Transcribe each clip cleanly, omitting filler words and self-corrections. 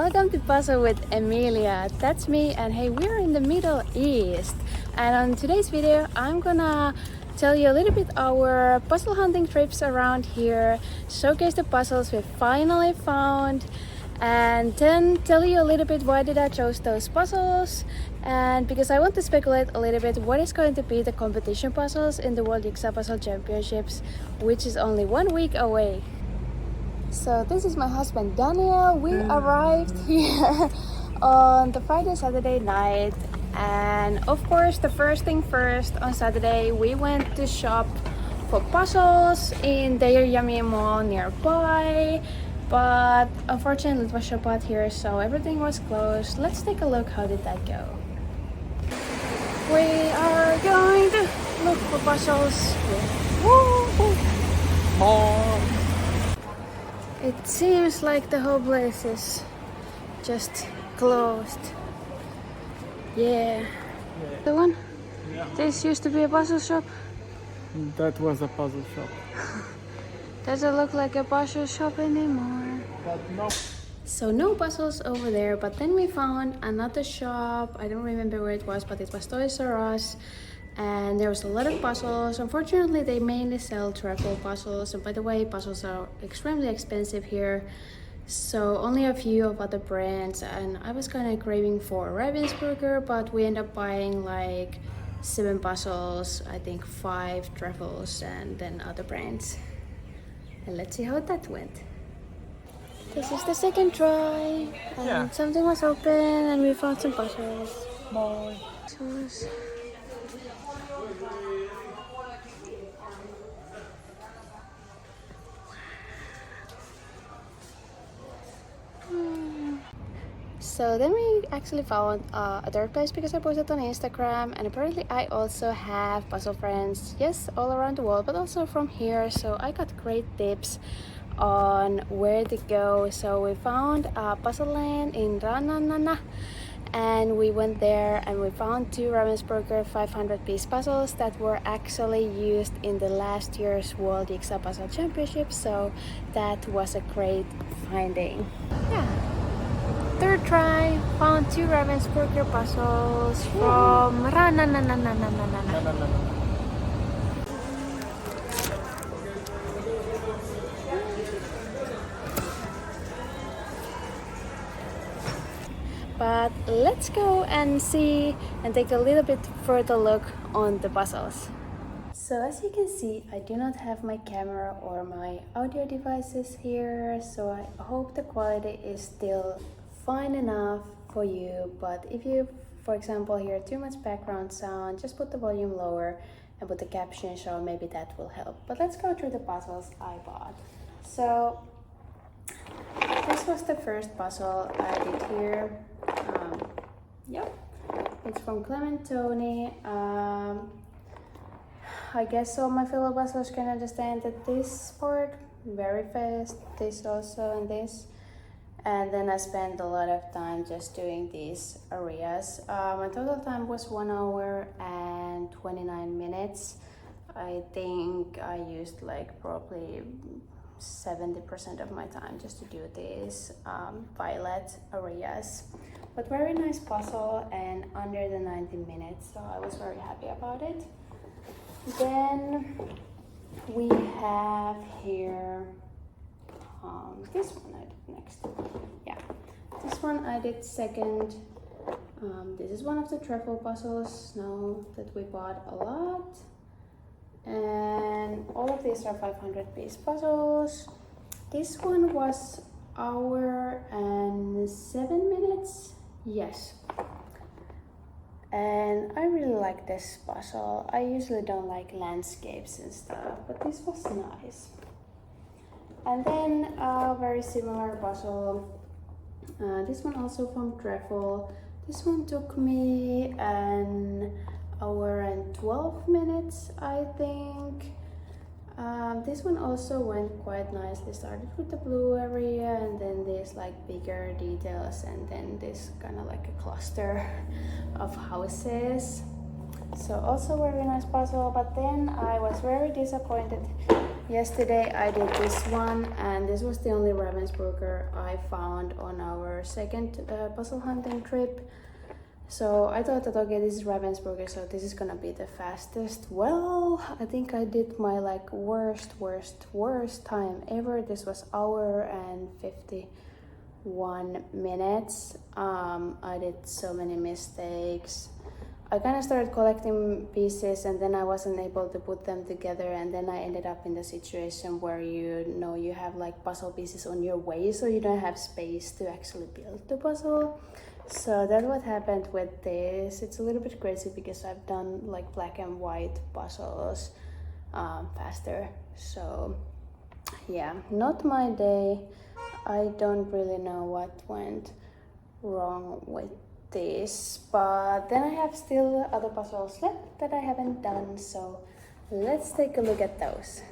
welcome to Puzzle with Emilia. That's me, and hey, we're in the Middle East. And on today's video, I'm gonna tell you a little bit our puzzle hunting trips around here, showcase the puzzles we finally found, and then tell you a little bit why did I chose those puzzles, and because I want to speculate a little bit what is going to be the competition puzzles in the World Jigsaw Puzzle Championships, which is only 1 week away. So this is my husband Daniel. We arrived here on the Saturday night, and of course the first thing first, on Saturday we went to shop for puzzles in the Yummy Mall nearby, but unfortunately it was shop out here, so everything was closed. Let's take a look, how did that go? We are going to look for puzzles. More. It seems like the whole place is just closed. Yeah. The one? Yeah. This used to be a puzzle shop? That was a puzzle shop. Doesn't look like a puzzle shop anymore. But no. So no puzzles over there, but then we found another shop. I don't remember where it was, but it was Toys R Us. And there was a lot of puzzles. Unfortunately, they mainly sell Trefl puzzles. And by the way, puzzles are extremely expensive here. So only a few of other brands, and I was kind of craving for Ravensburger, but we ended up buying like 7 puzzles, I think 5 Trefls, and then other brands. And let's see how that went. This is the second try, and something was open, and we found some puzzles. Bye. So then we actually found a third place because I posted on Instagram, and apparently I also have puzzle friends, yes, all around the world, but also from here, so I got great tips on where to go. So we found a puzzle land in Rananana, and we went there and we found 2 Ravensburger 500-piece puzzles that were actually used in the last year's World Jigsaw Puzzle Championships, so that was a great finding. Yeah. Third try, found 2 Ravensburger puzzles from Rananana. But let's go and see and take a little bit further look on the puzzles. So as you can see, I do not have my camera or my audio devices here, so I hope the quality is still fine enough for you. But if you, for example, hear too much background sound, just put the volume lower and put the caption, so maybe that will help. But let's go through the puzzles I bought. So this was the first puzzle I did here. It's from Clementoni. I guess all my fellow puzzlers can understand that this part very fast, this also, and this. And then I spent a lot of time just doing these areas. My total time was 1 hour and 29 minutes. I think I used like probably 70% of my time just to do these violet areas. But very nice puzzle and under the 90 minutes, so I was very happy about it. Then we have here this one I did next. Yeah, this one I did second. This is one of the Trefl puzzles now that we bought a lot. And all of these are 500-piece puzzles. This one was hour and 7 minutes. Yes. And I really like this puzzle. I usually don't like landscapes and stuff, but this was nice. And then a very similar puzzle. This one also from Trefl. This one took me an hour and 12 minutes, I think. This one also went quite nicely. Started with the blue area, and then these like bigger details, and then this kind of like a cluster of houses. So also very nice puzzle, but then I was very disappointed. Yesterday I did this one, and this was the only Ravensburger I found on our second puzzle hunting trip. So I thought that okay, this is Ravensburger, so this is gonna be the fastest. Well, I think I did my like worst time ever. This was hour and 51 minutes. I did so many mistakes. I kind of started collecting pieces and then I wasn't able to put them together, and then I ended up in the situation where you have like puzzle pieces on your way, so you don't have space to actually build the puzzle. So that's what happened with this. It's a little bit crazy because I've done like black and white puzzles faster. So yeah, not my day. I don't really know what went wrong with this, but then I have still other puzzles left that I haven't done, so let's take a look at those.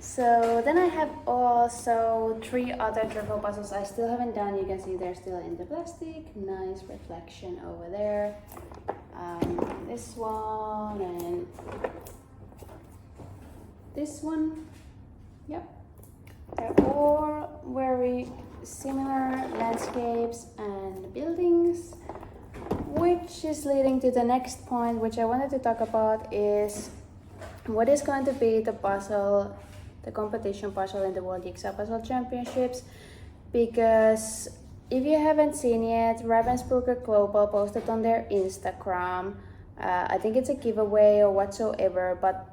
So then I have also 3 other Trefl puzzles I still haven't done. You can see they're still in the plastic. Nice reflection over there. This one and this one. Yep. They're all very similar landscapes and buildings. Which is leading to the next point, which I wanted to talk about, is what is going to be the puzzle, the competition puzzle in the World Jigsaw Puzzle Championships. Because if you haven't seen yet, Ravensburger Global posted on their Instagram, I think it's a giveaway or whatsoever, but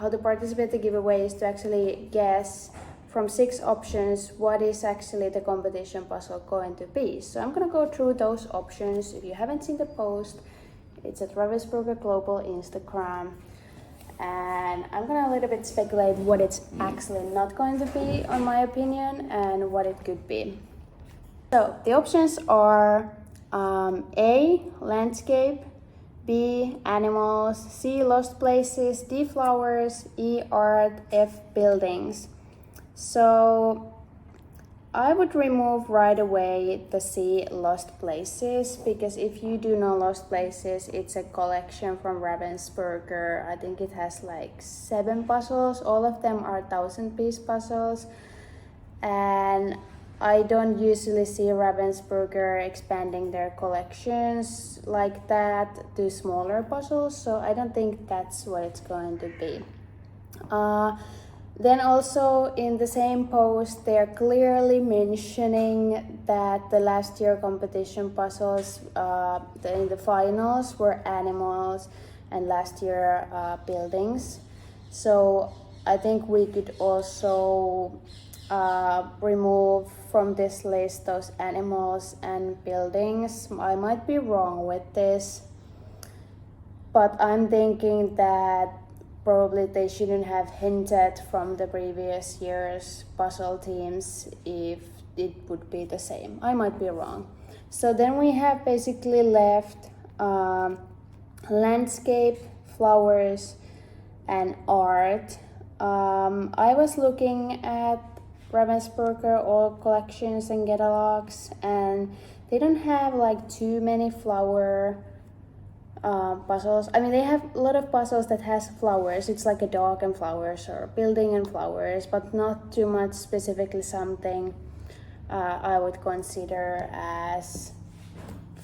how to participate in the giveaway is to actually guess from 6 options what is actually the competition puzzle going to be. So I'm gonna go through those options. If you haven't seen the post, it's at Ravensburger Global Instagram. And I'm gonna a little bit speculate what it's actually not going to be, on my opinion, and what it could be. So the options are A, landscape, B, animals, C, lost places, D, flowers, E, art, F, buildings. So I would remove right away the C, lost places, because if you do know lost places, it's a collection from Ravensburger. I think it has like 7 puzzles. All of them are 1,000-piece puzzles, and I don't usually see Ravensburger expanding their collections like that to smaller puzzles, so I don't think that's what it's going to be. Then also in the same post, they're clearly mentioning that the last year competition puzzles in the finals were animals and last year buildings. So I think we could also remove from this list those animals and buildings. I might be wrong with this, but I'm thinking that probably they shouldn't have hinted from the previous year's puzzle teams if it would be the same. I might be wrong. So then we have basically left landscape, flowers, and art. I was looking at Ravensburger all collections and catalogs, and they don't have like too many flower puzzles. I mean, they have a lot of puzzles that has flowers. It's like a dog and flowers or building and flowers, but not too much specifically something I would consider as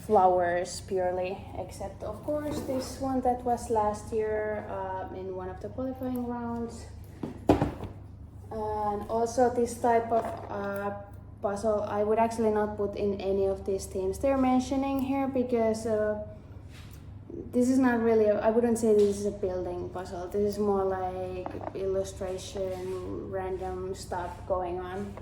flowers purely, except of course this one that was last year in one of the qualifying rounds. And also this type of puzzle I would actually not put in any of these teams they're mentioning here, because this is not really, I wouldn't say this is a building puzzle. This is more like illustration, random stuff going on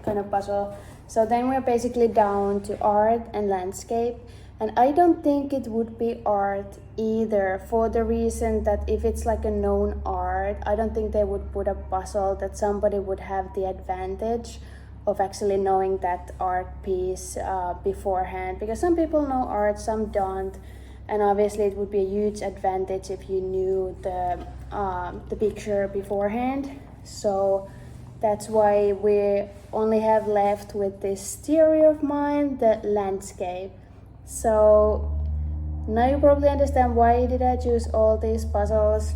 kind of puzzle. So then we're basically down to art and landscape. And I don't think it would be art either, for the reason that if it's like a known art, I don't think they would put a puzzle that somebody would have the advantage of actually knowing that art piece beforehand, because some people know art, some don't, and obviously it would be a huge advantage if you knew the picture beforehand. So that's why we only have left with this theory of mine, the landscape. So now you probably understand why did I choose all these puzzles.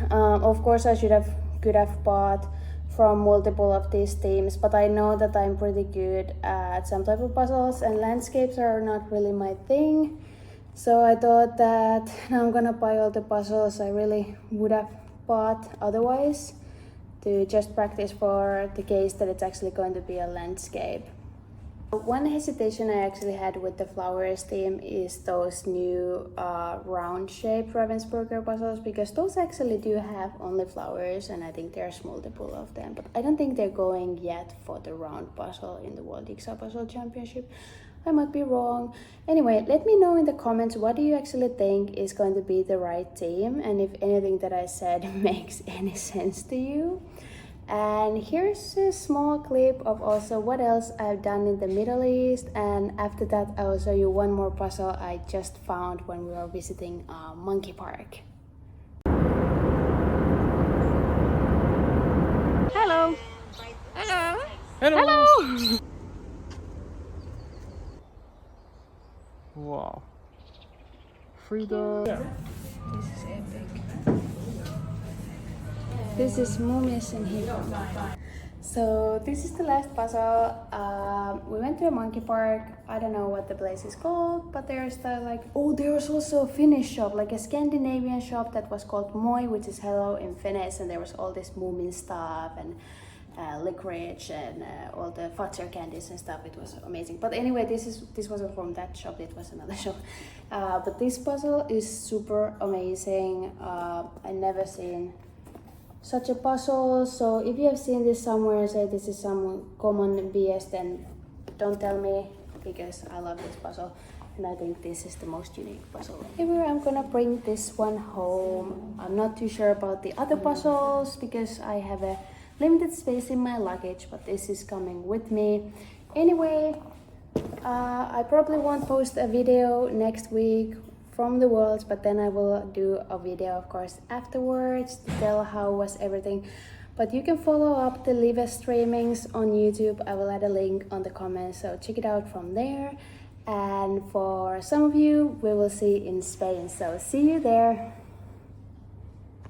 Of course I could have bought from multiple of these themes, but I know that I'm pretty good at some type of puzzles, and landscapes are not really my thing. So I thought that now I'm gonna buy all the puzzles I really would have bought otherwise, to just practice for the case that it's actually going to be a landscape. One hesitation I actually had with the flowers theme is those new round-shaped Ravensburger puzzles, because those actually do have only flowers, and I think there's multiple of them, but I don't think they're going yet for the round puzzle in the World Jigsaw Puzzle Championship. I might be wrong. Anyway, let me know in the comments what do you actually think is going to be the right theme, and if anything that I said makes any sense to you. And here's a small clip of also what else I've done in the Middle East, and after that I will show you one more puzzle I just found when we were visiting a monkey park. Hello! Hello! Hello! Hello! Wow. Freedom. Yeah. This is epic. This is mummies in here. So this is the last puzzle. We went to a monkey park. I don't know what the place is called, but there's there's also a Finnish shop, like a Scandinavian shop that was called Moi, which is hello in Finnish, and there was all this moomin stuff and licorice and all the Fazer candies and stuff. It was amazing. But anyway, this wasn't from that shop, it was another shop. But this puzzle is super amazing. I never seen such a puzzle, so if you have seen this somewhere and say this is some common BS, then don't tell me, because I love this puzzle and I think this is the most unique puzzle ever. I'm gonna bring this one home. I'm not too sure about the other puzzles because I have a limited space in my luggage, but this is coming with me. Anyway, I probably won't post a video next week from the Worlds, but then I will do a video of course afterwards to tell how was everything. But you can follow up the live streamings on YouTube. I will add a link on the comments, so check it out from there. And for some of you, we will see in Spain, so see you there.